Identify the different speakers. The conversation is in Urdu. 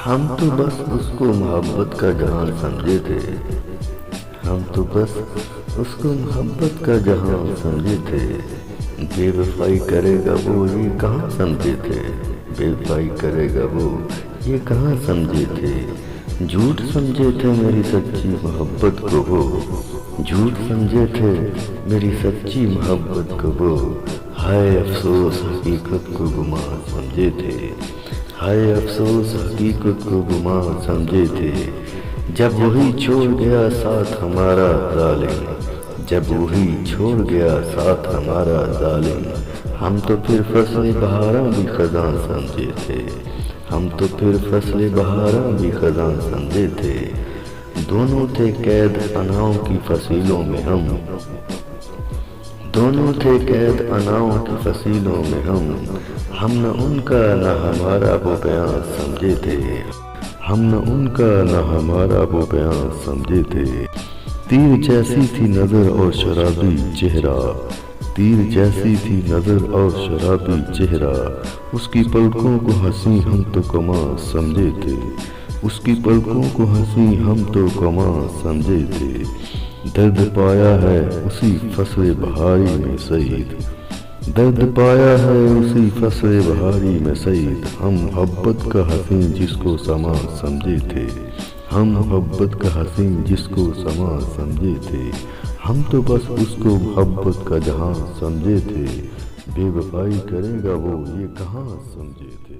Speaker 1: ہم تو بس اس کو محبت کا جہاں سمجھے تھے، ہم تو بس اس کو محبت کا جہاں سمجھے تھے، بے وفائی کرے گا وہ یہ کہاں سمجھے تھے، بے وفائی کرے گا وہ یہ کہاں سمجھے تھے، جھوٹ سمجھے تھے میری سچی محبت کو وہ، جھوٹ سمجھے تھے میری سچی محبت کو وہ، ہائے افسوس حقیقت کو گمان سمجھے تھے، ہائے افسوس حقیقت کو گمان سمجھے تھے، جب وہی چھوڑ گیا ساتھ ہمارا ظالم، جب وہی چھوڑ گیا ساتھ ہمارا ظالم، ہم تو پھر فصل بہاراں بھی خزاں سمجھے تھے، ہم تو پھر فصل بہاراں بھی خزاں سمجھے تھے، دونوں تھے قید اناؤں کی فصیلوں میں ہم، دونوں تھے قید اناؤں کی فصیلوں میں ہم نہ ان کا نہ ہمارا وہ بیان سمجھے تھے، ہم نہ ان کا نہ ہمارا وہ بیان سمجھے تھے، تیر جیسی تھی نظر اور شرابی چہرہ، تیر جیسی تھی نظر اور شرابی چہرہ، اس کی پلکوں کو ہنسی ہم تو کماں سمجھے تھے، اس کی پلکوں کو ہنسی ہم تو کماں سمجھے تھے، درد پایا ہے اسی فصل بہاری میں سعید، درد پایا ہے اسی فصل بہاری میں سعید، ہم محبت کا حسین جس کو سما سمجھے تھے، ہم محبت کا حسین جس کو سما سمجھے تھے، ہم تو بس اس کو محبت کا جہاں سمجھے تھے، بے وفائی کرے گا وہ یہ کہاں سمجھے تھے۔